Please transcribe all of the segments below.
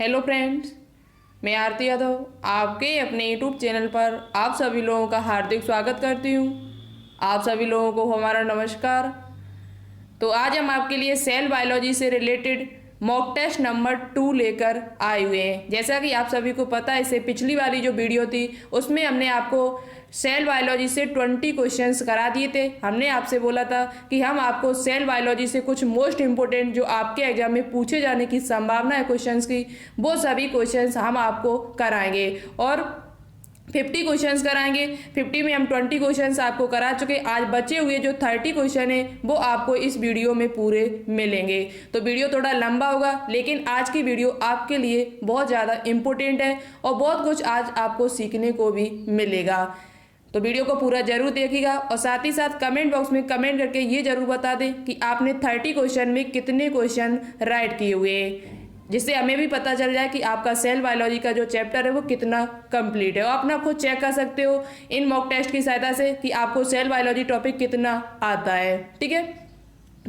Hello friends, मैं आरती यादव आपके अपने यूट्यूब चैनल पर आप सभी लोगों का हार्दिक स्वागत करती हूँ। आप सभी लोगों को हमारा नमस्कार। तो आज हम आपके लिए सेल बायोलॉजी से रिलेटेड मॉक टेस्ट नंबर 2 लेकर आए हुए हैं। जैसा कि आप सभी को पता है, इससे पिछली वाली जो वीडियो थी उसमें हमने आपको सेल बायोलॉजी से 20 क्वेश्चंस करा दिए थे। हमने आपसे बोला था कि हम आपको सेल बायोलॉजी से कुछ मोस्ट इंपोर्टेंट जो आपके एग्जाम में पूछे जाने की संभावना है क्वेश्चंस की, वो सभी क्वेश्चंस हम आपको कराएंगे और 50 क्वेश्चंस कराएंगे। 50 में हम 20 क्वेश्चंस आपको करा चुके। आज बचे हुए जो 30 क्वेश्चन है वो आपको इस वीडियो में पूरे मिलेंगे। तो वीडियो थोड़ा लंबा होगा, लेकिन आज की वीडियो आपके लिए बहुत ज़्यादा इम्पोर्टेंट है और बहुत कुछ आज आपको सीखने को भी मिलेगा। तो वीडियो को पूरा जरूर देखिएगा और साथ ही साथ कमेंट बॉक्स में कमेंट करके ये जरूर बता दें कि आपने 30 क्वेश्चन में कितने क्वेश्चन राइट किए हुए हैं, जिससे हमें भी पता चल जाए कि आपका सेल बायोलॉजी का जो चैप्टर है वो कितना कंप्लीट है। और अपना खुद चेक कर सकते हो इन मॉक टेस्ट की सहायता से कि आपको सेल बायोलॉजी टॉपिक कितना आता है। ठीक है,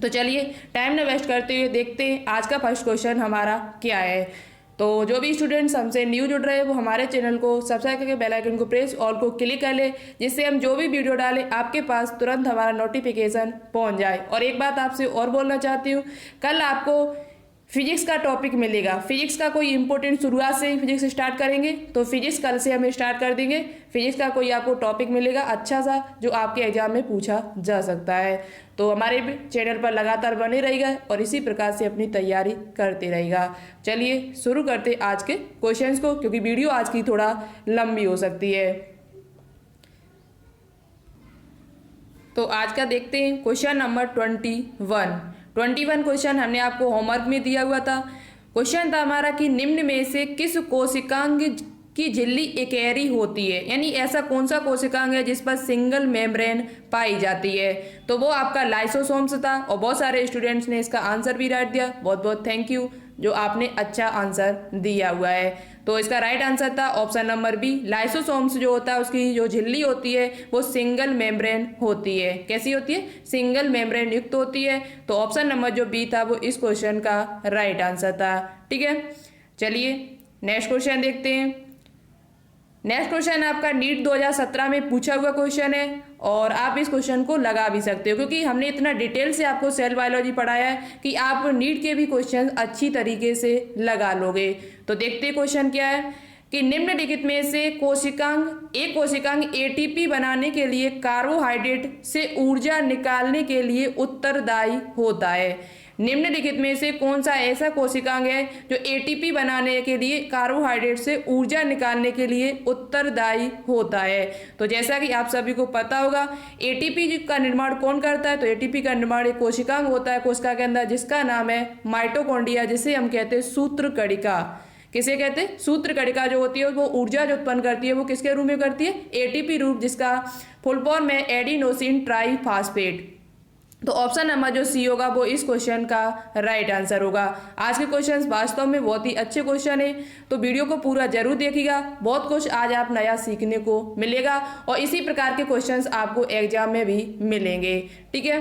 तो चलिए टाइम न वेस्ट करते हुए देखते हैं आज का फर्स्ट क्वेश्चन हमारा क्या है। तो जो भी स्टूडेंट्स हमसे न्यू जुड़ रहे हैं वो हमारे चैनल को सब्सक्राइब करके बेल आइकन को प्रेस ऑल को क्लिक कर ले, जिससे हम जो भी वीडियो डालें आपके पास तुरंत हमारा नोटिफिकेशन पहुंच जाए। और एक बात आपसे और बोलना चाहती हूँ, कल आपको फिजिक्स का टॉपिक मिलेगा। फिजिक्स का कोई इंपॉर्टेंट शुरुआत से ही फिजिक्स स्टार्ट करेंगे, तो फिजिक्स कल से हम स्टार्ट कर देंगे। फिजिक्स का कोई आपको टॉपिक मिलेगा अच्छा सा जो आपके एग्जाम में पूछा जा सकता है। तो हमारे चैनल पर लगातार बने रहिएगा और इसी प्रकार से अपनी तैयारी करते रहिएगा। चलिए शुरू करते आज के क्वेश्चंस को, क्योंकि वीडियो आज की थोड़ा लंबी हो सकती है। तो आज का देखते हैं क्वेश्चन नंबर 21 क्वेश्चन हमने आपको होमवर्क में दिया हुआ था। क्वेश्चन था हमारा कि निम्न में से किस कोशिकांग की झिल्ली एकैरी होती है, यानी ऐसा कौन सा कोशिकांग है जिस पर सिंगल मेम्ब्रेन पाई जाती है। तो वो आपका लाइसोसोम्स था और बहुत सारे स्टूडेंट्स ने इसका आंसर भी राइट दिया। बहुत बहुत थैंक यू जो आपने अच्छा आंसर दिया हुआ है। तो इसका राइट आंसर था ऑप्शन नंबर बी। लाइसोसोम्स जो होता है उसकी जो झिल्ली होती है वो सिंगल मेम्ब्रेन होती है। कैसी होती है? सिंगल मेम्ब्रेन युक्त होती है। तो ऑप्शन नंबर जो बी था वो इस क्वेश्चन का राइट आंसर था। ठीक है, चलिए नेक्स्ट क्वेश्चन देखते हैं। नेक्स्ट क्वेश्चन आपका नीट 2017 में पूछा हुआ क्वेश्चन है और आप इस क्वेश्चन को लगा भी सकते हो, क्योंकि हमने इतना डिटेल से आपको सेल बायोलॉजी पढ़ाया है कि आप नीट के भी क्वेश्चन अच्छी तरीके से लगा लोगे। तो देखते हैं क्वेश्चन क्या है कि निम्नलिखित में से एक कोशिकांग एटीपी बनाने के लिए कार्बोहाइड्रेट से ऊर्जा निकालने के लिए उत्तरदायी होता है। निम्नलिखित में से कौन सा ऐसा कोशिकांग है जो एटीपी बनाने के लिए कार्बोहाइड्रेट से ऊर्जा निकालने के लिए उत्तरदायी होता है। तो जैसा कि आप सभी को पता होगा, एटीपी का निर्माण कौन करता है? तो एटीपी का निर्माण एक कोशिकांग होता है कोशिका के अंदर, जिसका नाम है माइटोकॉन्ड्रिया, जिसे हम कहते हैं सूत्रकणिका। किसे कहते हैं? सूत्रकणिका जो होती है वो ऊर्जा जो उत्पन्न करती है वो किसके रूप में करती है? एटीपी रूप, जिसका फुल फॉर्म है एडिनोसिन ट्राइफॉस्फेट। तो ऑप्शन नंबर जो सी होगा वो इस क्वेश्चन का राइट आंसर होगा। आज के क्वेश्चंस वास्तव में बहुत ही अच्छे क्वेश्चन है, तो वीडियो को पूरा जरूर देखिएगा। बहुत कुछ आज आप नया सीखने को मिलेगा और इसी प्रकार के क्वेश्चंस आपको एग्जाम में भी मिलेंगे। ठीक है,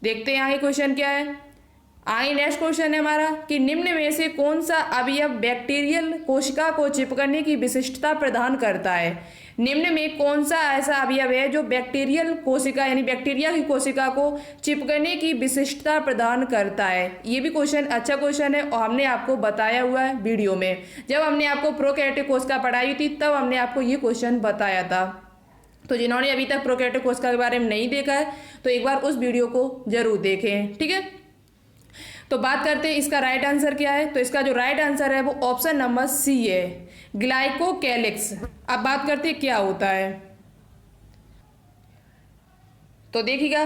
देखते हैं आगे क्वेश्चन क्या है। आगे नेक्स्ट क्वेश्चन है हमारा कि निम्न में से कौन सा अवयव बैक्टीरियल कोशिका को चिपकने की विशिष्टता प्रदान करता है। निम्न में कौन सा ऐसा अवयव है जो बैक्टीरियल कोशिका यानी बैक्टीरिया की कोशिका को चिपकने की विशिष्टता प्रदान करता है। ये भी क्वेश्चन अच्छा क्वेश्चन है और हमने आपको बताया हुआ है वीडियो में। जब हमने आपको प्रोकैरियोटिक कोशिका पढ़ाई थी तब हमने आपको ये क्वेश्चन बताया था। तो जिन्होंने अभी तक प्रोकैरियोटिक कोशिका के बारे में नहीं देखा है तो एक बार उस वीडियो को जरूर देखें। ठीक है, तो बात करते हैं इसका राइट आंसर क्या है। तो इसका जो राइट आंसर है वो ऑप्शन नंबर सी है, ग्लाइकोकैलिक्स। अब बात करते हैं क्या होता है। तो देखिएगा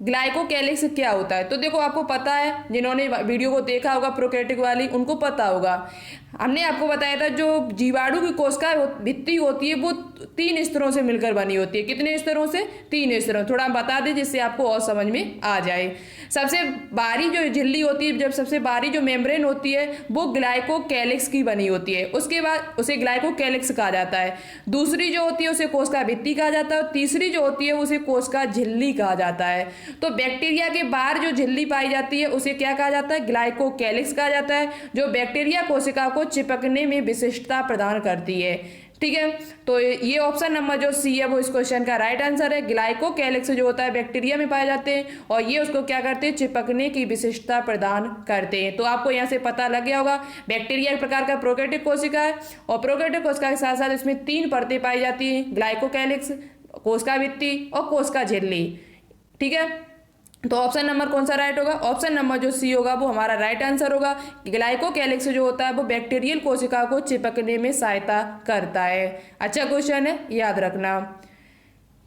ग्लाइकोकैलिक्स क्या होता है। तो देखो आपको पता है, जिन्होंने वीडियो को देखा होगा प्रोकैरियोटिक वाली उनको पता होगा। हमने आपको बताया था जो जीवाणु की कोशिका भित्ति होती है वो 3 स्तरों से मिलकर बनी होती है। कितने स्तरों से? 3 स्तरों। थोड़ा हम बता दें जिससे आपको और समझ में आ जाए। सबसे बाहरी जो झिल्ली होती है, जब सबसे बाहरी जो मेम्ब्रेन होती है वो ग्लाइकोकैलिक्स की बनी होती है। उसके बाद उसे ग्लाइकोकैलिक्स कहा जाता है। दूसरी जो होती है उसे कोशिका भित्ति कहा जाता है और तीसरी जो होती है उसे कोशिका झिल्ली कहा जाता है। तो बैक्टीरिया के बाहर जो झिल्ली पाई जाती है उसे क्या कहा जाता है? ग्लाइकोकैलिक्स कहा जाता है। जो बैक्टीरिया कोशिका को को चिपकने में विशिष्टता प्रदान करती है। ठीक है, तो ये ऑप्शन नंबर जो सी है वो इस क्वेश्चन का राइट आंसर है। ग्लाइकोकैलिक्स जो होता है बैक्टीरिया में पाए जाते हैं और ये उसको क्या करते हैं, चिपकने की विशिष्टता प्रदान करते हैं। तो आपको यहाँ से पता लग गया होगा बैक्टीरिया एक प्रकार का प्रोकैरियोटिक कोशिका है और प्रोकैरियोटिक कोशिका के साथ साथ इसमें 3 परतें पाई जाती हैं, ग्लाइकोकैलिक्स, कोशिका भित्ति और कोशिका झिल्ली। ठीक है, तो ऑप्शन नंबर कौन सा राइट होगा, ऑप्शन नंबर जो सी होगा वो हमारा राइट आंसर होगा। ग्लाइकोकैलिक्स जो होता है वो बैक्टीरियल कोशिका को चिपकने में सहायता करता है। अच्छा क्वेश्चन है, याद रखना।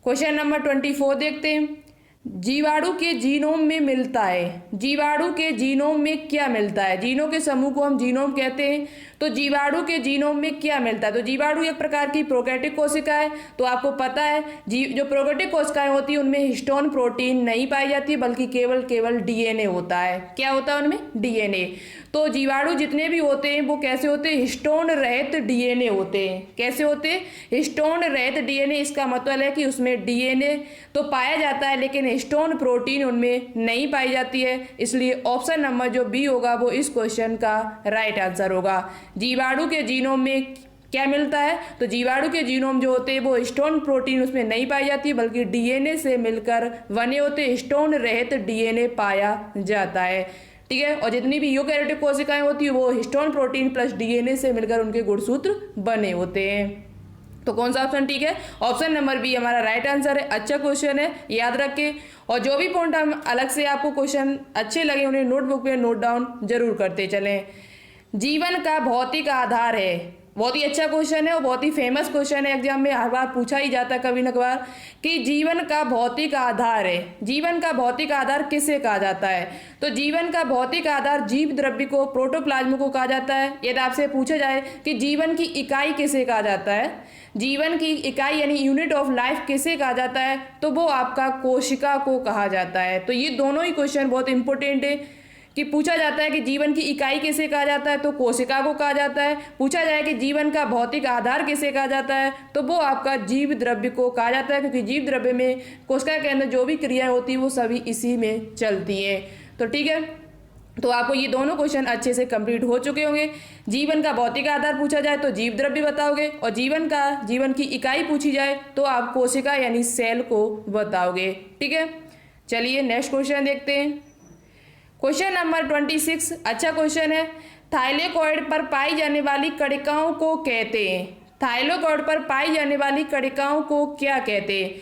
क्वेश्चन नंबर 24 देखते हैं। जीवाणु के जीनोम में मिलता है, जीवाणु के जीनोम में क्या मिलता है, जीनों के समूह को हम जीनोम कहते हैं। तो जीवाणु के जीनोम में क्या मिलता है, तो जीवाणु एक प्रकार की प्रोकैरियोटिक कोशिका है। तो आपको पता है जो प्रोकैरियोटिक कोशिकाएं होती है उनमें हिस्टोन प्रोटीन नहीं पाई जाती बल्कि केवल डीएनए होता है। क्या होता है उनमें, डीएनए। तो जीवाणु जितने भी होते हैं वो कैसे होते हैं, हिस्टोन रहित डीएनए होते हैं। कैसे होते हैं, हिस्टोन रहित डीएनए। इसका मतलब है कि उसमें डीएनए तो पाया जाता है लेकिन हिस्टोन प्रोटीन उनमें नहीं पाई जाती है। इसलिए ऑप्शन नंबर जो बी होगा वो इस क्वेश्चन का राइट आंसर होगा। जीवाणु के जीनोम में क्या मिलता है, तो जीवाणु के जीनोम जो होते हैं वो हिस्टोन प्रोटीन उसमें नहीं पाई जाती बल्कि डीएनए से मिलकर बने होते, हिस्टोन रहित डीएनए पाया जाता है। ठीक है, और जितनी भी यूकैरियोटिक कोशिकाएं होती है वो हिस्टोन प्रोटीन प्लस डीएनए से मिलकर उनके गुणसूत्र बने होते हैं। तो कौन सा ऑप्शन ठीक है, ऑप्शन नंबर बी हमारा राइट आंसर है। अच्छा क्वेश्चन है, याद रखें। और जो भी पॉइंट हम अलग से आपको क्वेश्चन अच्छे लगे उन्हें नोटबुक पे नोट डाउन जरूर करते चलें। जीवन का भौतिक आधार है, बहुत ही अच्छा क्वेश्चन है और बहुत ही फेमस क्वेश्चन है, एग्जाम में हर बार पूछा ही जाता है कभी न कभार कि जीवन का भौतिक आधार है, जीवन का भौतिक आधार किसे कहा जाता है। तो जीवन का भौतिक आधार जीव द्रव्य को, प्रोटोप्लाज्म को कहा जाता है। यदि आपसे पूछा जाए कि जीवन की इकाई किसे कहा जाता है, जीवन की इकाई यानी यूनिट ऑफ लाइफ किसे कहा जाता है, तो वो आपका कोशिका को कहा जाता है। तो ये दोनों ही क्वेश्चन बहुत इंपॉर्टेंट है कि पूछा जाता है कि जीवन की इकाई किसे कहा जाता है, तो कोशिका को कहा जाता है। पूछा जाए कि जीवन का भौतिक आधार किसे कहा जाता है, तो वो आपका जीव द्रव्य को कहा जाता है, क्योंकि जीव द्रव्य में कोशिका के अंदर जो भी क्रियाएं होती है वो सभी इसी में चलती हैं। तो ठीक है, तो आपको ये दोनों क्वेश्चन अच्छे से कंप्लीट हो चुके होंगे। जीवन का भौतिक आधार पूछा जाए तो जीव द्रव्य बताओगे और जीवन की इकाई पूछी जाए तो आप कोशिका यानी सेल को बताओगे। ठीक है, चलिए नेक्स्ट क्वेश्चन देखते हैं। क्वेश्चन नंबर 26 अच्छा क्वेश्चन है। थाइलेकॉइड पर पाई जाने वाली कणिकाओं को कहते हैं, थाइलेकॉइड पर पाई जाने वाली कणिकाओं को क्या कहते हैं,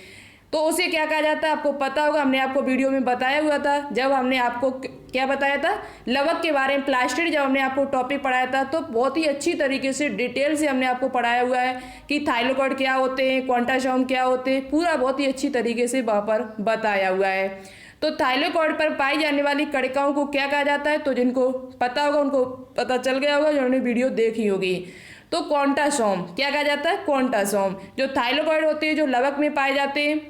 तो उसे क्या कहा जाता है आपको पता होगा। हमने आपको वीडियो में बताया हुआ था, जब हमने आपको क्या बताया था, लवक के बारे में, प्लास्टिड जब हमने आपको टॉपिक पढ़ाया था तो बहुत ही अच्छी तरीके से डिटेल से हमने आपको पढ़ाया हुआ है कि थाइलेकॉइड क्या होते हैं, क्वांटासोम क्या होते हैं, पूरा बहुत ही अच्छी तरीके से वहाँ पर बताया हुआ है। तो थाइलेकॉइड पर पाई जाने वाली कणिकाओं को क्या कहा जाता है, तो जिनको पता होगा उनको पता चल गया होगा, जिन्होंने वीडियो देखी होगी। तो क्वांटासोम क्या कहा जाता है, क्वांटासोम। जो थाइलेकॉइड होते हैं जो लवक में पाए जाते हैं,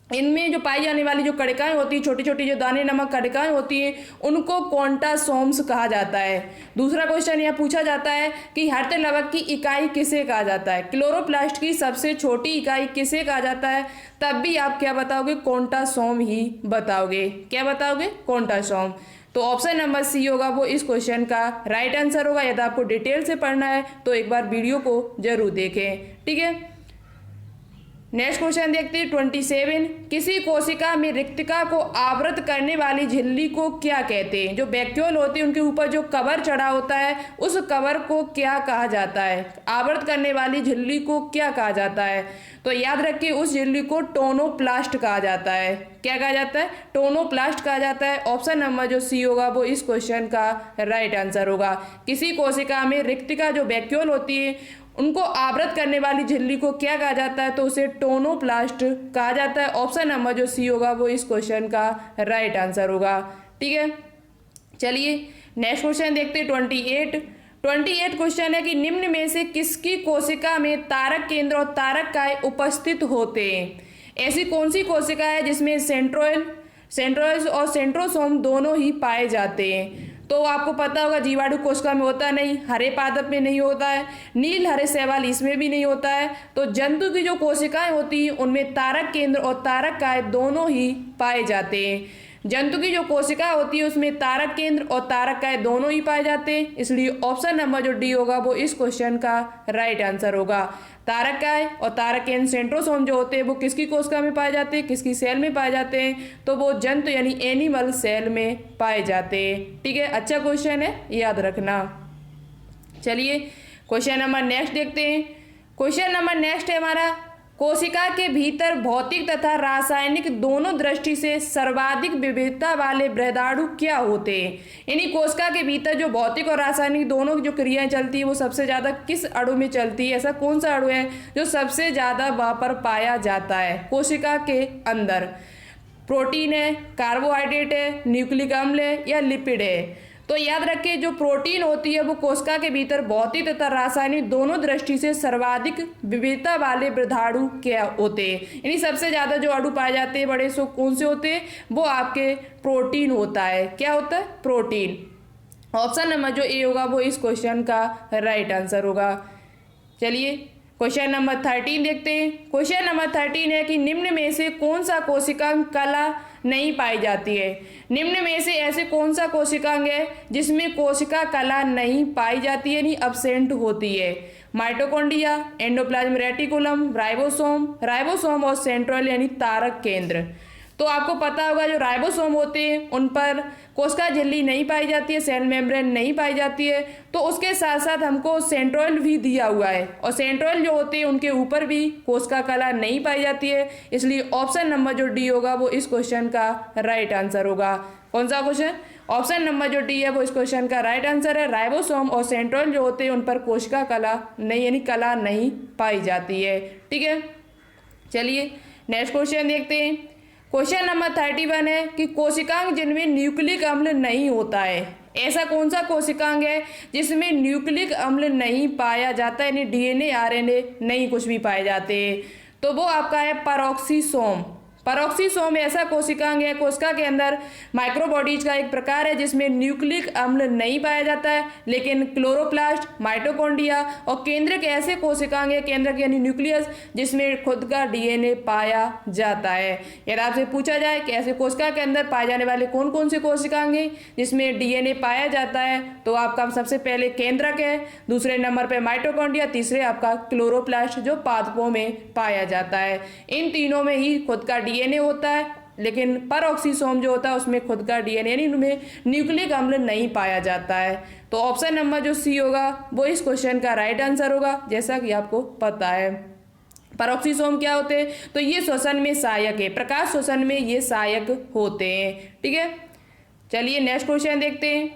इनमें जो पाई जाने वाली जो कणिकाएं होती हैं, छोटी छोटी जो दाने नमक कणिकाएं होती हैं, उनको क्वांटासोम्स कहा जाता है। दूसरा क्वेश्चन यह पूछा जाता है कि हर्त लवक की इकाई किसे कहा जाता है, क्लोरोप्लास्ट की सबसे छोटी इकाई किसे कहा जाता है, तब भी आप क्या बताओगे, क्वांटासोम ही बताओगे। क्या बताओगे, क्वांटासोम। तो ऑप्शन नंबर सी होगा वो इस क्वेश्चन का राइट आंसर होगा। यदि आपको डिटेल से पढ़ना है तो एक बार वीडियो को जरूर देखें। ठीक है, नेक्स्ट क्वेश्चन देखते हैं 27। किसी कोशिका में रिक्तिका को आवृत करने वाली झिल्ली को क्या कहते हैं, जो वैक्यूल होती है उनके ऊपर जो कवर चढ़ा होता है उस कवर को क्या कहा जाता है, आवृत करने वाली झिल्ली को क्या कहा जाता है, तो याद रखिए उस झिल्ली को टोनोप्लास्ट कहा जाता है। क्या कहा जाता है, टोनोप्लास्ट कहा जाता है। ऑप्शन नंबर जो सी होगा वो इस क्वेश्चन का राइट आंसर होगा। किसी कोशिका में रिक्तिका जो वैक्यूल होती है उनको आवृत करने वाली झिल्ली को क्या कहा जाता है, तो उसे टोनोप्लास्ट कहा जाता है। ऑप्शन नंबर जो सी होगा वो इस क्वेश्चन का राइट आंसर होगा। ठीक है, चलिए नेक्स्ट क्वेश्चन देखते हैं 28 क्वेश्चन है कि निम्न में से किसकी कोशिका में तारक केंद्र और तारक काय उपस्थित होते हैं। ऐसी कौन सी कोशिका है जिसमें सेंट्रोइड्स और सेंट्रोसोम दोनों ही पाए जाते हैं, तो आपको पता होगा जीवाणु कोशिका में होता नहीं, हरे पादप में नहीं होता है, नील हरे शैवाल इसमें भी नहीं होता है। तो जंतु की जो कोशिकाएं होती हैं उनमें तारक केंद्र और तारक काय दोनों ही पाए जाते हैं। जंतु की जो कोशिका होती है उसमें तारक केंद्र और तारक दोनों ही पाए जाते हैं, इसलिए ऑप्शन नंबर जो डी होगा वो इस क्वेश्चन का राइट आंसर होगा। तारक और तारक केंद्र सेंट्रोसोम जो होते हैं वो किसकी कोशिका में पाए जाते हैं, किसकी सेल में पाए जाते हैं, तो वो जंतु यानी एनिमल सेल में पाए जाते हैं। ठीक है, अच्छा क्वेश्चन है, याद रखना। चलिए क्वेश्चन नंबर नेक्स्ट देखते हैं। क्वेश्चन नंबर नेक्स्ट है हमारा, कोशिका के भीतर भौतिक तथा रासायनिक दोनों दृष्टि से सर्वाधिक विविधता वाले बृहदाणु क्या होते हैं। यानी कोशिका के भीतर जो भौतिक और रासायनिक दोनों जो क्रियाएं चलती है वो सबसे ज़्यादा किस अणु में चलती है, ऐसा कौन सा अणु है जो सबसे ज़्यादा वहाँ पर पाया जाता है कोशिका के अंदर। प्रोटीन है, कार्बोहाइड्रेट है, न्यूक्लिक अम्ल है या लिपिड है। तो याद रखिए जो प्रोटीन होती है वो कोशिका के भीतर भौतिक तथा रासायनिक दोनों दृष्टि से सर्वाधिक विविधता वाले बृहदाणु क्या होते हैं। यानी सबसे ज़्यादा जो अणु पाए जाते हैं बड़े सो कौन से होते हैं, वो आपके प्रोटीन होता है। क्या होता है, प्रोटीन। ऑप्शन नंबर जो ए होगा वो इस क्वेश्चन का राइट आंसर होगा। चलिए क्वेश्चन नंबर 13 देखते हैं। क्वेश्चन नंबर 13 है कि निम्न में से कौन सा कोशिकांग कला नहीं पाई जाती है। निम्न में से ऐसे कौन सा कोशिकांग है जिसमें कोशिका कला नहीं पाई जाती है, यानी अब्सेंट होती है। माइटोकॉन्ड्रिया, एंडोप्लाज्म रेटिकुलम, राइबोसोम और सेंट्रोल यानी तारक केंद्र। तो आपको पता होगा जो राइबोसोम होते हैं उन पर कोशिका झिल्ली नहीं पाई जाती है, सेल मेम्ब्रेन नहीं पाई जाती है। तो उसके साथ साथ हमको सेंट्रोल भी दिया हुआ है और सेंट्रोल जो होते हैं उनके ऊपर भी कोशिका कला नहीं पाई जाती है, इसलिए ऑप्शन नंबर जो डी होगा वो इस क्वेश्चन का राइट आंसर होगा। कौन सा क्वेश्चन, ऑप्शन नंबर जो डी है वो इस क्वेश्चन का राइट आंसर है। राइबोसोम और सेंट्रोल जो होते हैं उन पर कोशिका कला नहीं यानी कला नहीं पाई जाती है। ठीक है, चलिए नेक्स्ट क्वेश्चन देखते हैं। क्वेश्चन नंबर 31 है कि कोशिकांग जिनमें न्यूक्लिक अम्ल नहीं होता है। ऐसा कौन सा कोशिकांग है जिसमें न्यूक्लिक अम्ल नहीं पाया जाता है, यानी डीएनए आरएनए नहीं कुछ भी पाए जाते, तो वो आपका है पैरोक्सिसोम। पैरोक्सिसोम ऐसा कोशिकांग है कोशिका के अंदर माइक्रोबॉडीज का एक प्रकार है जिसमें न्यूक्लिक अम्ल नहीं पाया जाता है, लेकिन क्लोरोप्लास्ट, माइटोकॉन्ड्रिया और केंद्रक ऐसे कोशिकांग है, केंद्रक यानी न्यूक्लियस, जिसमें खुद का डीएनए पाया जाता है। यदि आपसे पूछा जाए कि ऐसे कोशिका के अंदर पाए जाने वाले कौन कौन से कोशिकांग हैं जिसमें डीएनए पाया जाता है, तो आपका सबसे पहले केंद्रक है, दूसरे नंबर पर माइटोकॉन्ड्रिया, तीसरे आपका क्लोरोप्लास्ट जो पादपों में पाया जाता है। इन तीनों में ही खुद का डीएनए होता है, लेकिन पैरोक्सिसोम जो होता है उसमें खुद का डीएनए यानी उनमें न्यूक्लिक अम्ल नहीं पाया जाता है। तो ऑप्शन नंबर जो सी होगा वो इस क्वेश्चन का राइट आंसर होगा, जैसा कि आपको पता है। पैरोक्सिसोम क्या होते हैं, तो ये श्वसन में सहायक है, प्रकाश श्वसन में ये सहायक होते हैं। ठीक है, चलिए नेक्स्ट क्वेश्चन देखते हैं।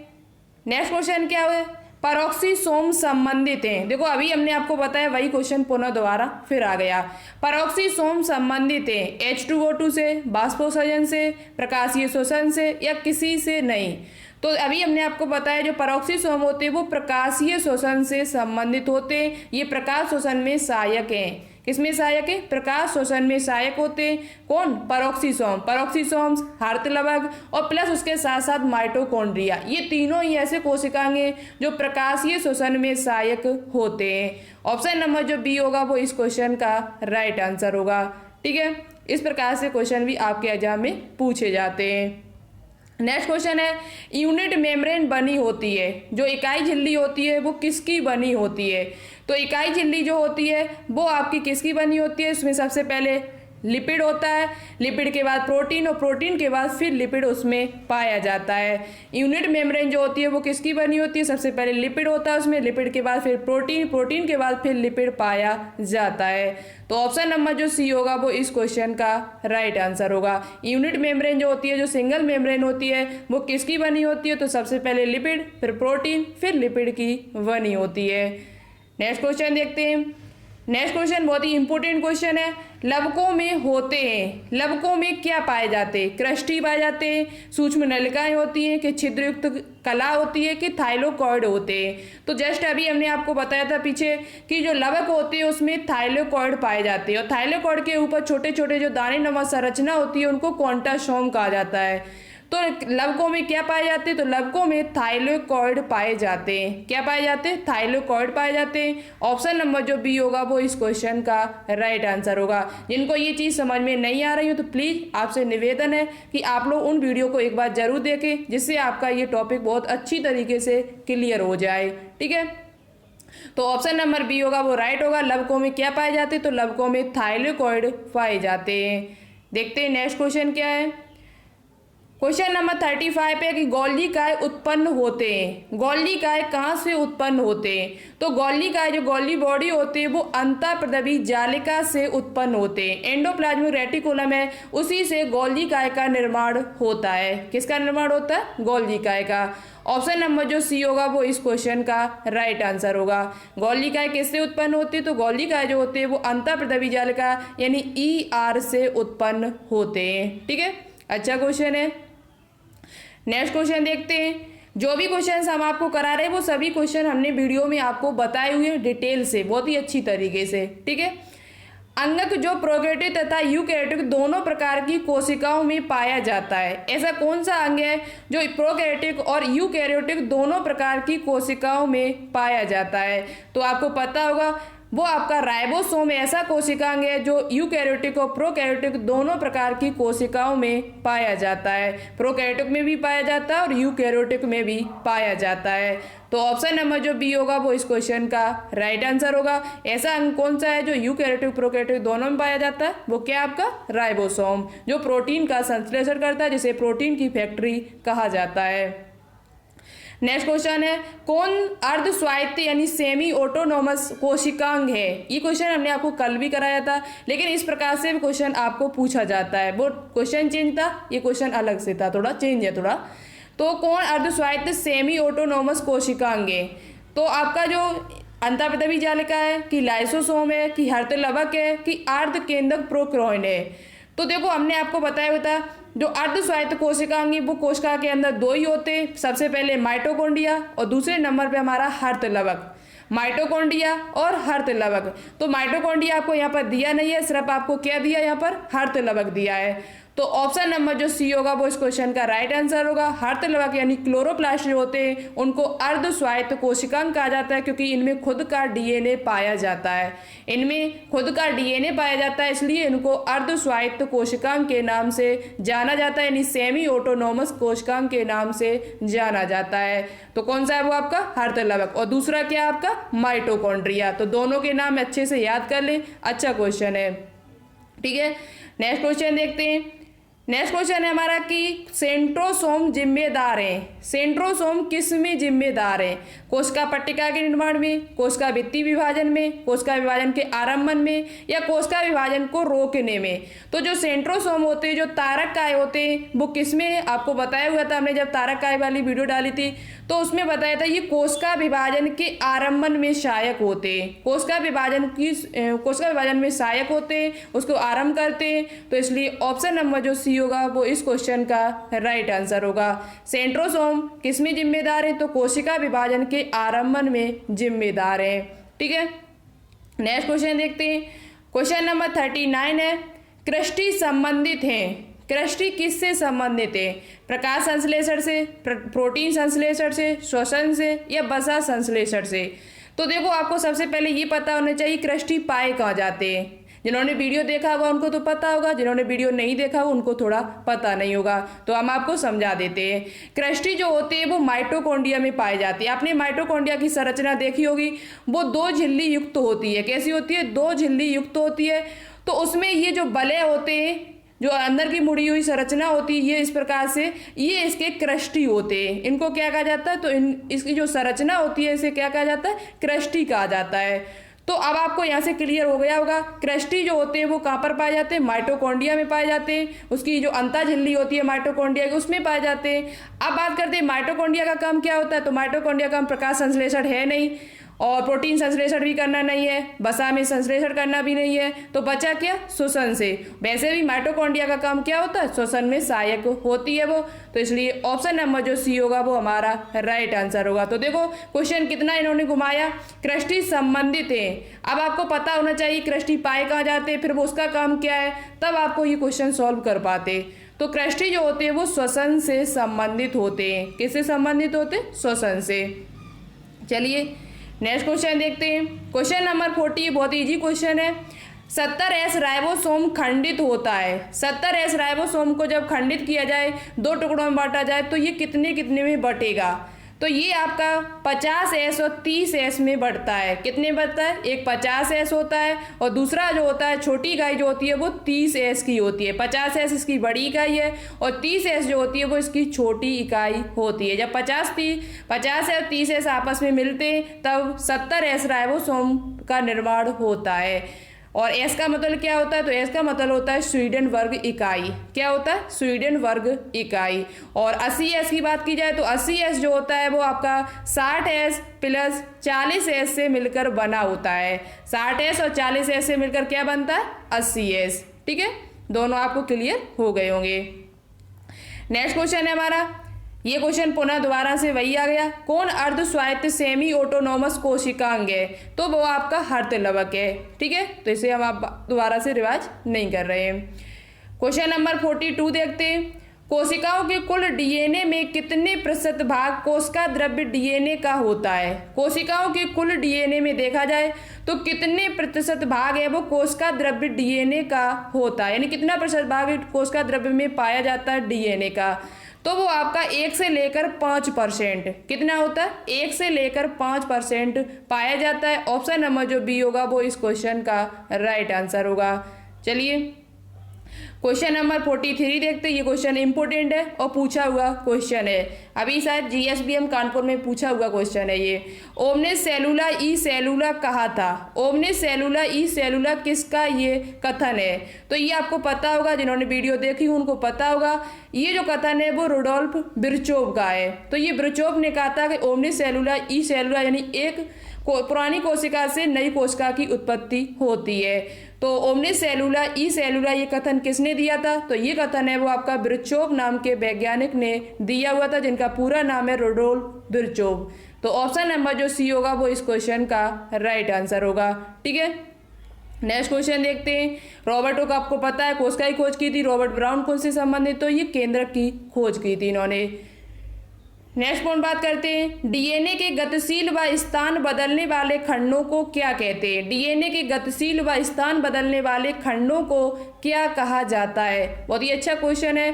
नेक्स्ट क्वेश्चन क्या है, पैरोक्सिसोम संबंधित हैं। देखो अभी हमने आपको बताया वही क्वेश्चन पुनः दोबारा फिर आ गया। पैरोक्सिसोम संबंधित हैं H2O2 से, बाष्पोत्सर्जन से, प्रकाशीय श्वसन से या किसी से नहीं। तो अभी हमने आपको बताया जो पैरोक्सिसोम होते हैं वो प्रकाशीय श्वसन से संबंधित होते हैं, ये प्रकाश श्वसन में सहायक हैं। किसमें सहायक है, प्रकाश श्वसन में सहायक होते हैं। कौन, पैरोक्सिसोम, पैरोक्सिसोम्स, हर्तलवग और प्लस उसके साथ साथ माइटोकॉन्ड्रिया, ये तीनों ही ऐसे कोशिकांग हैं जो प्रकाशीय श्वसन में सहायक होते हैं। ऑप्शन नंबर जो बी होगा वो इस क्वेश्चन का राइट आंसर होगा। ठीक है, इस प्रकार से क्वेश्चन भी आपके एग्जाम में पूछे जाते हैं। नेक्स्ट क्वेश्चन है, यूनिट मेम्ब्रेन बनी होती है, जो इकाई झिल्ली होती है वो किसकी बनी होती है। तो इकाई झिल्ली जो होती है वो आपकी किसकी बनी होती है, उसमें सबसे पहले लिपिड होता है, लिपिड के बाद प्रोटीन और प्रोटीन के बाद फिर लिपिड उसमें पाया जाता है। यूनिट मेम्ब्रेन जो होती है वो किसकी बनी होती है, सबसे पहले लिपिड होता है उसमें, लिपिड के बाद फिर प्रोटीन, प्रोटीन के बाद फिर लिपिड पाया जाता है। तो ऑप्शन नंबर जो सी होगा वो इस क्वेश्चन का राइट आंसर होगा। यूनिट मेम्ब्रेन जो होती है, जो सिंगल मेम्ब्रेन होती है वो किसकी बनी होती है, तो सबसे पहले लिपिड, फिर प्रोटीन, फिर लिपिड की बनी होती है। नेक्स्ट क्वेश्चन देखते हैं। नेक्स्ट क्वेश्चन बहुत ही इंपॉर्टेंट क्वेश्चन है, लवकों में होते हैं, लवकों में क्या पाए जाते हैं, क्रस्टी पाए जाते हैं, सूक्ष्म नलिकाएं होती हैं कि छिद्रयुक्त कला होती है कि थाइलोकॉइड होते हैं। तो जस्ट अभी हमने आपको बताया था पीछे कि जो लवक होते हैं उसमें थाइलोकॉइड पाए जाते हैं और थाइलोकॉइड के ऊपर छोटे छोटे जो दाने नुमा संरचना होती है उनको क्वांटासोम कहा जाता है। तो लवकों में क्या पाए जाते हैं, तो लवकों में थाइलेकोइड पाए जाते हैं। क्या पाए जाते हैं, थाइलेकोइड पाए जाते हैं। ऑप्शन नंबर जो बी होगा वो इस क्वेश्चन का राइट आंसर होगा। जिनको ये चीज़ समझ में नहीं आ रही हो तो प्लीज़ आपसे निवेदन है कि आप लोग उन वीडियो को एक बार जरूर देखें, जिससे आपका ये टॉपिक बहुत अच्छी तरीके से क्लियर हो जाए। ठीक है, तो ऑप्शन नंबर बी होगा वो राइट होगा। लवकों में क्या पाए जाते हैं, तो लवकों में थाइलेकोइड पाए जाते हैं। देखते हैं नेक्स्ट क्वेश्चन क्या है। क्वेश्चन नंबर 35 पे कि गोलिकाएं उत्पन्न होते हैं। गोलिकाएं कहाँ से उत्पन्न होते हैं, तो गोलिकाएं जो गोली बॉडी होती है वो अंतःप्रदवी जालिका से उत्पन्न होते हैं। एंडोप्लाज्मिक रेटिकुलम है, उसी से गोलिकाएं का निर्माण होता है। किसका निर्माण होता है, गोलिकाएं का। ऑप्शन नंबर जो सी होगा वो इस क्वेश्चन का राइट आंसर होगा। गोलिकाएं किससे उत्पन्न होती है, तो गोलिकाएं जो होते हैं वो अंतःप्रदवी जालिका यानी ER से उत्पन्न होते हैं। ठीक है, अच्छा क्वेश्चन है। नेक्स्ट क्वेश्चन देखते हैं। जो भी क्वेश्चन हम आपको करा रहे हैं वो सभी क्वेश्चन हमने वीडियो में आपको बताए हुए हैं डिटेल से, बहुत ही अच्छी तरीके से। ठीक है, अंगक जो प्रोकैरियोटिक तथा यूकैरियोटिक दोनों प्रकार की कोशिकाओं में पाया जाता है। ऐसा कौन सा अंग है जो प्रोकैरियोटिक और यूकैरियोटिक दोनों प्रकार की कोशिकाओं में पाया जाता है, तो आपको पता होगा वो आपका राइबोसोम ऐसा कोशिकांग है जो यूकैरियोटिक और प्रोकैरियोटिक दोनों प्रकार की कोशिकाओं में पाया जाता है। प्रोकैरियोटिक में भी पाया जाता है और यूकैरियोटिक में भी पाया जाता है। तो ऑप्शन नंबर जो बी होगा वो इस क्वेश्चन का राइट आंसर होगा। ऐसा अंग कौन सा है जो यूकैरियोटिक प्रोकैरियोटिक दोनों में पाया जाता है, वो क्या आपका राइबोसोम, जो प्रोटीन का संश्लेषण करता है, जिसे प्रोटीन की फैक्ट्री कहा जाता है। नेक्स्ट क्वेश्चन है, कौन अर्ध स्वायत्त यानी सेमी ऑटोनोमस कोशिकांग है। ये क्वेश्चन हमने आपको कल भी कराया था, लेकिन इस प्रकार से भी क्वेश्चन आपको पूछा जाता है। वो क्वेश्चन चेंज था, ये क्वेश्चन अलग से था, थोड़ा चेंज है थोड़ा। तो कौन अर्ध स्वायत्त सेमी ऑटोनोमस कोशिकांग है, तो आपका जो अंतःप्रदवी जालिका है कि लाइसोसोम है कि हर्तलवक है कि अर्ध केंद्रक प्रोकैरियोन है। तो देखो हमने आपको बताया हुआ था जो अर्ध स्वायत्त कोशिकांग वो कोशिका के अंदर दो ही होते हैं। सबसे पहले माइटोकॉन्ड्रिया और दूसरे नंबर पे हमारा हर्तलवक। माइटोकॉन्ड्रिया और हर्तलवक, तो माइटोकॉन्ड्रिया आपको यहाँ पर दिया नहीं है, सिर्फ आपको क्या दिया यहाँ पर हर्तलवक दिया है। तो ऑप्शन नंबर जो सी होगा वो इस क्वेश्चन का राइट आंसर होगा। हर्तलवक यानी क्लोरोप्लास्ट जो होते हैं उनको अर्ध स्वायत्त कोशिकांग कहा जाता है, क्योंकि इनमें खुद का DNA पाया जाता है। इनमें खुद का DNA पाया जाता है, इसलिए इनको अर्ध स्वायत्त कोशिकांग के नाम से जाना जाता है, यानी सेमी ऑटोनोमस कोशिकांग के नाम से जाना जाता है। तो कौन सा है वो आपका हर्तलवक, और दूसरा क्या आपका माइटोकॉन्ड्रिया। तो दोनों के नाम अच्छे से याद कर लें, अच्छा क्वेश्चन है। ठीक है, नेक्स्ट क्वेश्चन देखते हैं। नेक्स्ट क्वेश्चन है हमारा कि सेंट्रोसोम जिम्मेदार है। सेंट्रोसोम किस में जिम्मेदार है, कोशिका पट्टिका के निर्माण में, कोशिका भित्ति विभाजन में, कोशिका विभाजन के आरंभन में, या कोशिका विभाजन को रोकने में। तो जो सेंट्रोसोम होते हैं, जो तारक काय होते हैं, वो किस में, आपको बताया हुआ था हमने जब तारक काय वाली वीडियो डाली थी, तो उसमें बताया था ये कोशिका विभाजन के आरंभन में सहायक होते हैं। कोशिका विभाजन में सहायक होते हैं, उसको आरंभ करते हैं। तो इसलिए ऑप्शन नंबर जो सी होगा वो इस क्वेश्चन का राइट आंसर होगा। सेंट्रोसोम किस में जिम्मेदार है, तो कोशिका विभाजन के आरंभन में जिम्मेदार है। ठीक है, नेक्स्ट क्वेश्चन देखते हैं। क्वेश्चन नंबर 39 है, कृष्टि संबंधित है। कृष्टि किससे संबंधित है, प्रकाश संश्लेषण से, प्रोटीन संश्लेषण से, श्वसन से, या वसा संश्लेषण से। तो देखो आपको सबसे पहले ये पता होना चाहिए कृष्टि पाए कहाँ जाते हैं। जिन्होंने वीडियो देखा होगा उनको तो पता होगा, जिन्होंने वीडियो नहीं देखा होगा उनको थोड़ा पता नहीं होगा, तो हम आपको समझा देते हैं। कृष्टि जो होती है वो माइटोकॉन्ड्रिया में पाई जाती है। आपने माइटोकॉन्ड्रिया की संरचना देखी होगी, वो दो झिल्ली युक्त होती है। कैसी होती है, दो झिल्ली युक्त होती है। तो उसमें ये जो बले होते हैं, जो अंदर की मुड़ी हुई संरचना होती है, ये इस प्रकार से ये इसके कृष्टि होते हैं। इनको क्या कहा जाता है, तो इसकी जो संरचना होती है इसे क्या कहा जाता है, कृष्टि कहा जाता है। तो अब आपको यहाँ से क्लियर हो गया होगा कृष्टि जो होते हैं वो कहाँ पर पाए जाते हैं, माइटोकॉन्ड्रिया में पाए जाते हैं। उसकी जो अंतः झिल्ली होती है माइटोकॉन्ड्रिया की उसमें पाए जाते हैं। अब बात करते हैं माइटोकॉन्ड्रिया का काम क्या होता है, तो माइटोकॉन्ड्रिया का काम प्रकाश संश्लेषण है नहीं, और प्रोटीन संश्लेषण भी करना नहीं है, वसा में संश्लेषण करना भी नहीं है। तो बचा क्या, श्वसन से। वैसे भी माइटोकॉन्ड्रिया का काम क्या होता है, श्वसन में सहायक होती है वो। तो इसलिए ऑप्शन नंबर जो सी होगा वो हमारा राइट आंसर होगा। तो देखो क्वेश्चन कितना इन्होंने घुमाया, कृष्टि संबंधित है। अब आपको पता होना चाहिए कृष्टि पाए कहाँ जाते हैं, फिर वो उसका काम क्या है, तब आपको ये क्वेश्चन सॉल्व कर पाते। तो क्रस्टी जो होते हैं वो श्वसन से संबंधित होते हैं। किससे संबंधित होते हैं? श्वसन से। चलिए नेक्स्ट क्वेश्चन देखते हैं। क्वेश्चन नंबर 40 बहुत इजी क्वेश्चन है। 70S राइबोसोम खंडित होता है। 70S राइबोसोम को जब खंडित किया जाए, 2 टुकड़ों में बांटा जाए, तो ये कितने कितने में बटेगा? तो ये आपका 50S और 30S में बढ़ता है। कितने बढ़ता है? एक 50S होता है और दूसरा जो होता है छोटी इकाई जो होती है वो 30S की होती है। 50S इसकी बड़ी इकाई है और 30S जो होती है वो इसकी छोटी इकाई होती है। जब 50 और 30S आपस में मिलते हैं तब 70S राइबोसोम का निर्माण होता है। और एस का मतलब क्या होता है? तो एस का मतलब होता है स्वीडन वर्ग इकाई। क्या होता है? स्वीडन वर्ग इकाई। और 80S की बात की जाए तो 80S जो होता है वो आपका 60S प्लस 40S से मिलकर बना होता है। 60S और 40S से मिलकर क्या बनता है? 80S। ठीक है, दोनों आपको क्लियर हो गए होंगे। नेक्स्ट क्वेश्चन है हमारा, ये क्वेश्चन पुनः दोबारा से वही आ गया। कौन अर्ध स्वायत्त सेमी ऑटोनोमस कोशिकांग है? तो वो आपका हर्तलवक है। ठीक है, तो इसे हम आप दोबारा से रिवाज नहीं कर रहे हैं। क्वेश्चन नंबर 42 देखते हैं। कोशिकाओं के कुल डीएनए में कितने प्रतिशत भाग कोशिका द्रव्य डीएनए का होता है? कोशिकाओं के कुल डीएनए में देखा जाए तो कितने प्रतिशत भाग है वो कोशिका द्रव्य डीएनए का होता है, यानी कितना प्रतिशत भाग कोशिका द्रव्य में पाया जाता है डीएनए का? तो वो आपका 1 से लेकर 5%। कितना होता है? 1 से लेकर 5% पाया जाता है। ऑप्शन नंबर जो बी होगा वो इस क्वेश्चन का राइट आंसर होगा। चलिए क्वेश्चन नंबर 43 देखते हैं। ये क्वेश्चन इंपोर्टेंट है और पूछा हुआ क्वेश्चन है, अभी शायद जीएसबीएम कानपुर में पूछा हुआ क्वेश्चन है ये। ओमने सेलुला ई सेलुला कहा था। ओमने सेलुला ई सेलुला किसका ये कथन है? तो ये आपको पता होगा, जिन्होंने वीडियो देखी उनको पता होगा। ये जो कथन है वो रुडोल्फ विर्चोव का है। तो ये विर्चोव ने कहा था कि ओमने सेलुला ई सेलुला यानी एक पुरानी कोशिका से नई कोशिका की उत्पत्ति होती है। तो ओमने सेलुला ई सेलुला ये कथन किसने दिया था? तो ये कथन है वो आपका विर्चोव नाम के वैज्ञानिक ने दिया हुआ था, जिनका पूरा नाम है रुडोल्फ विर्चोव। तो ऑप्शन नंबर जो सी होगा वो इस क्वेश्चन का राइट आंसर होगा। ठीक है, नेक्स्ट क्वेश्चन देखते हैं। रॉबर्ट हुक आपको पता है कोशिका की खोज की थी। रॉबर्ट ब्राउन कौन से संबंधित? तो ये केंद्रक की खोज की थी इन्होंने। नेक्स्ट पॉइंट बात करते हैं। डीएनए के गतिशील व स्थान बदलने वाले खंडों को क्या कहते हैं? डीएनए के गतिशील व स्थान बदलने वाले खंडों को क्या कहा जाता है? बहुत ही अच्छा क्वेश्चन है।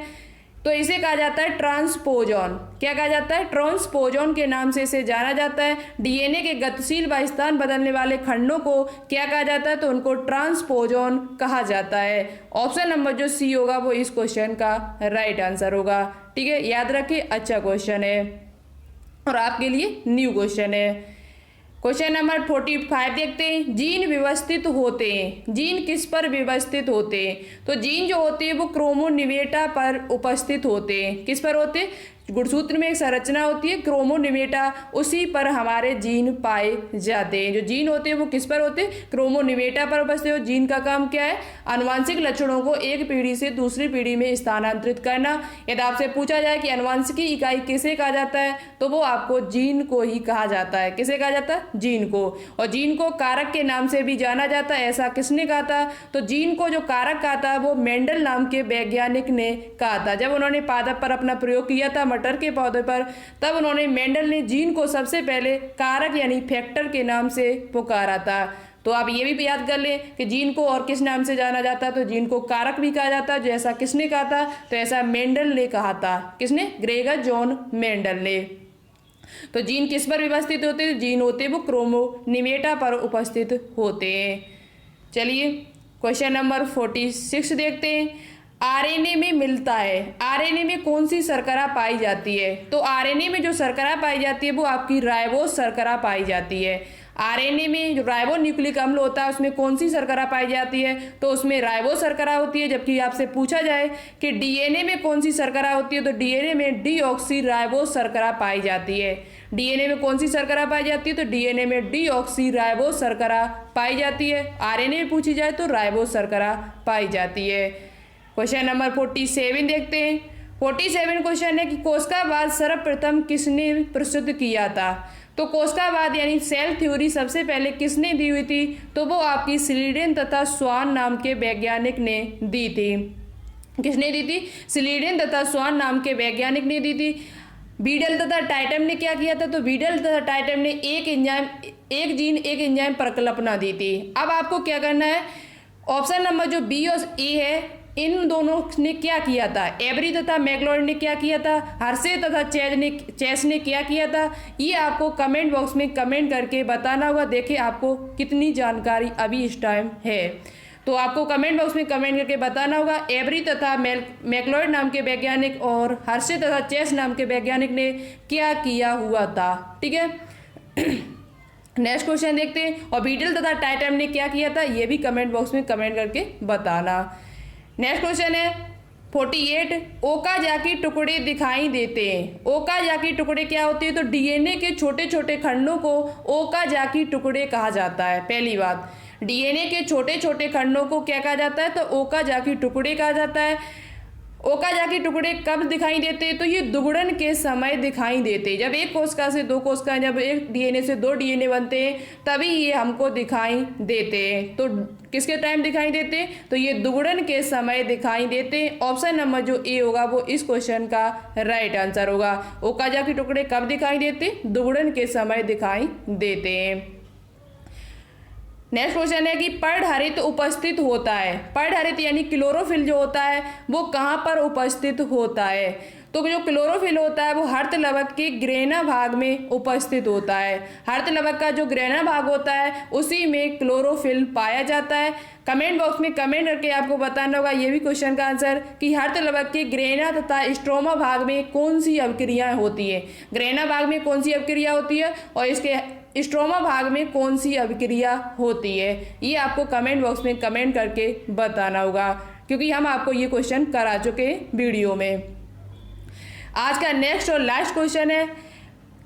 तो इसे कहा जाता है ट्रांसपोजॉन। क्या कहा जाता है? ट्रांसपोजॉन के नाम से इसे जाना जाता है। डीएनए के गतिशील व स्थान बदलने वाले खंडों को क्या कहा जाता है? तो उनको ट्रांसपोजॉन कहा जाता है। ऑप्शन नंबर जो सी होगा वो इस क्वेश्चन का राइट आंसर होगा। ठीक है, याद रखिए, अच्छा क्वेश्चन है और आपके लिए न्यू क्वेश्चन है। क्वेश्चन नंबर 45 देखते हैं। जीन व्यवस्थित होते हैं। जीन किस पर व्यवस्थित होते हैं? तो जीन जो होते हैं वो क्रोमोनिमेटा पर उपस्थित होते हैं। किस पर होते हैं? गुणसूत्र में एक संरचना होती है क्रोमोनिमेटा, उसी पर हमारे जीन पाए जाते हैं। जो जीन होते हैं वो किस पर होते हैं? क्रोमोनिमेटा पर उपस्थित हो। जीन का काम क्या है? आनुवांशिक लक्षणों को एक पीढ़ी से दूसरी पीढ़ी में स्थानांतरित करना। यदि आपसे पूछा जाए कि आनुवांशिकी इकाई किसे कहा जाता है तो वो आपको जीन को ही कहा जाता है। किसे कहा जाता है? जीन को। और जीन को कारक के नाम से भी जाना जाता है। ऐसा किसने कहा था? तो जीन को जो कारक कहा था वो मेंडल नाम के वैज्ञानिक ने कहा था। जब उन्होंने पादप पर अपना प्रयोग किया था मटर के पौधे पर, तब उन्होंने मेंडल ने जीन को सबसे पहले कारक यानी फैक्टर के नाम से पुकारा था। तो आप ये भी याद कर लें कि जीन को और किस नाम से जाना जाता है? तो जीन को कारक भी कहा जाता है। जो ऐसा किसने कहा था? तो ऐसा मेंडल ने कहा था। किसने? ग्रेगर जॉन मेंडल ने। तो जीन किस पर व्यवस्थित होते हैं? जीन होते वो क्रोमोनिमेटा पर उपस्थित होते हैं। चलिए क्वेश्चन नंबर 46 देखते हैं। आरएनए में मिलता है। आरएनए में कौन सी शर्करा पाई जाती है? तो आरएनए में जो शर्करा पाई जाती है वो आपकी राइबोस शर्करा पाई जाती है। आरएनए में जो राइबो न्यूक्लिक अम्ल होता है उसमें कौन सी शर्करा पाई जाती है? तो उसमें राइबो शर्करा होती है। जबकि आपसे पूछा जाए कि डीएनए में कौन सी शर्करा होती है तो डीएनए में डीऑक्सी राइबो शर्करा पाई जाती है। डीएनए में कौन सी शर्करा पाई जाती है? तो डीएनए में डीऑक्सी राइबो शर्करा पाई जाती है। आरएनए में पूछी जाए तो राइबो शर्करा पाई जाती है। क्वेश्चन नंबर 47 देखते हैं। 47 क्वेश्चन है कि कोशिकावाद सर्वप्रथम किसने प्रसिद्ध किया था? तो कोशिकावाद यानी सेल थ्योरी सबसे पहले किसने दी हुई थी? तो वो आपकी स्लीडेन तथा स्वान नाम के वैज्ञानिक ने दी थी। किसने दी थी? स्लीडन तथा स्वान नाम के वैज्ञानिक ने दी थी। बीडल तथा टाइटम ने क्या किया था? तो बीडल तथा टाइटम ने एक एंजाइम परिकल्पना दी थी। अब आपको क्या करना है, ऑप्शन नंबर जो बी और ए है, इन दोनों ने क्या किया था? एवरी तथा मैक्लॉड ने क्या किया था? हर्शे तथा चेस ने क्या किया था? ये आपको कमेंट बॉक्स में कमेंट करके बताना होगा। देखिए आपको कितनी जानकारी अभी इस टाइम है, तो आपको कमेंट बॉक्स में कमेंट करके बताना होगा एवरी तथा मैक्लॉड नाम के वैज्ञानिक और हर्शे तथा चेस नाम के वैज्ञानिक ने क्या किया हुआ था। ठीक है, नेक्स्ट क्वेश्चन देखते हैं। और बीटल तथा टाइटम ने क्या किया था? ये भी कमेंट बॉक्स में कमेंट करके बताना। नेक्स्ट क्वेश्चन है 48, ओकाजाकी टुकड़े दिखाई देते हैं। ओकाजाकी टुकड़े क्या होते हैं? तो डीएनए के छोटे छोटे खंडों को ओकाजाकी टुकड़े कहा जाता है। पहली बात, डीएनए के छोटे छोटे खंडों को क्या कहा जाता है? तो ओकाजाकी टुकड़े कहा जाता है। ओकाजाकी टुकड़े कब दिखाई देते हैं? तो ये दुगड़न के समय दिखाई देते हैं। जब एक कोशिका से दो कोशिका, जब एक डीएनए से दो डीएनए बनते हैं तभी ये हमको दिखाई देते हैं। तो किसके टाइम दिखाई देते हैं? तो ये दुगड़न के समय दिखाई देते हैं। ऑप्शन नंबर जो ए होगा वो इस क्वेश्चन का राइट आंसर होगा। ओकाजाकी टुकड़े कब दिखाई देते? दुगड़न के समय दिखाई देते हैं। नेक्स्ट क्वेश्चन है कि पर्णहरित उपस्थित होता है। पर्णहरित यानी क्लोरोफिल जो होता है वो कहाँ पर उपस्थित होता है? तो जो क्लोरोफिल होता है वो हर्तलवक के ग्रेना भाग में उपस्थित होता है। हर्तलवक का जो ग्रेना भाग होता है उसी में क्लोरोफिल पाया जाता है। कमेंट बॉक्स में कमेंट करके आपको बताना होगा ये भी क्वेश्चन का आंसर कि हर्तलवक के ग्रेना तथा स्ट्रोमा भाग में कौन सी अभिक्रियाएं होती है। ग्रेना भाग में कौन सी अभिक्रिया होती है और इसके स्ट्रोमा भाग में कौन सी अभिक्रिया होती है, ये आपको कमेंट बॉक्स में कमेंट करके बताना होगा, क्योंकि हम आपको ये क्वेश्चन करा चुके वीडियो में। आज का नेक्स्ट और लास्ट क्वेश्चन है,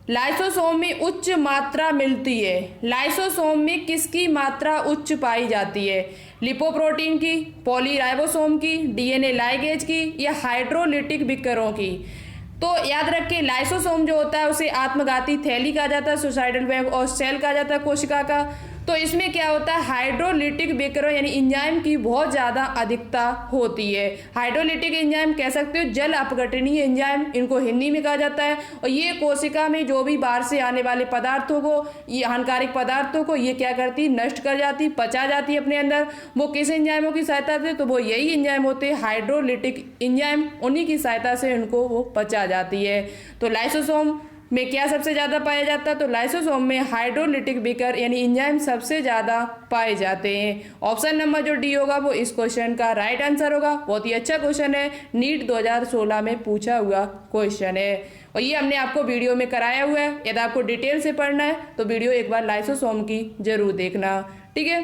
लाइसोसोम में उच्च मात्रा मिलती है। लाइसोसोम में किसकी मात्रा उच्च पाई जाती है? लिपोप्रोटीन की, पॉलीराइबोसोम की, डीएनए लाइगेज की या हाइड्रोलिटिक विकरों की? तो याद रखिए लाइसोसोम जो होता है उसे आत्मघाती थैली कहा जाता है, सुसाइडल वेब और सेल कहा जाता है कोशिका का। तो इसमें क्या होता है? हाइड्रोलिटिक विकरों यानी एंजाइम की बहुत ज़्यादा अधिकता होती है। हाइड्रोलिटिक एंजाइम कह सकते हो जल अपघटनीय एंजाइम, इनको हिंदी में कहा जाता है। और ये कोशिका में जो भी बाहर से आने वाले पदार्थों को, ये हानिकारक पदार्थों को ये क्या करती? नष्ट कर जाती, पचा जाती अपने अंदर। वो किस एंजाइमों की सहायता से? तो वो यही एंजाइम होते हैं हाइड्रोलिटिक एंजाइम, उन्हीं की सहायता से उनको वो पचा जाती है। तो लाइसोसोम में क्या सबसे ज़्यादा पाया जाता है? तो लाइसोसोम में हाइड्रोलिटिक विकर यानी एंजाइम सबसे ज़्यादा पाए जाते हैं। ऑप्शन नंबर जो डी होगा वो इस क्वेश्चन का राइट आंसर होगा। बहुत ही अच्छा क्वेश्चन है, नीट 2016 में पूछा हुआ क्वेश्चन है और ये हमने आपको वीडियो में कराया हुआ है। यदि आपको डिटेल से पढ़ना है तो वीडियो एक बार लाइसोसोम की जरूर देखना। ठीक है,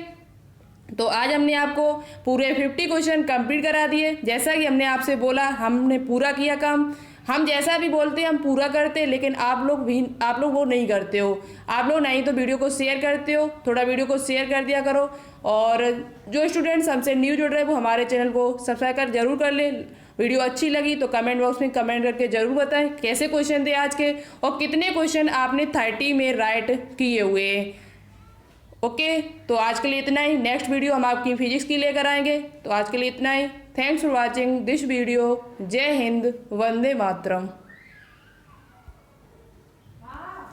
तो आज हमने आपको पूरे 50 क्वेश्चन कंप्लीट करा दिए। जैसा कि हमने आपसे बोला हमने पूरा किया काम। हम जैसा भी बोलते हैं हम पूरा करते हैं, लेकिन आप लोग वो नहीं करते हो। आप लोग नहीं तो वीडियो को शेयर करते हो, थोड़ा वीडियो को शेयर कर दिया करो। और जो स्टूडेंट्स हमसे न्यू जुड़ रहे हैं वो हमारे चैनल को सब्सक्राइब कर जरूर कर ले। वीडियो अच्छी लगी तो कमेंट बॉक्स में कमेंट करके जरूर बताएं कैसे क्वेश्चन थे आज के और कितने क्वेश्चन आपने 30 में राइट किए हुए। ओके, तो आज के लिए इतना ही। नेक्स्ट वीडियो हम आपकी फिजिक्स की लेकर आएंगे। तो आज के लिए इतना ही। Thanks for watching this video. जय हिंद, वंदे मातरम।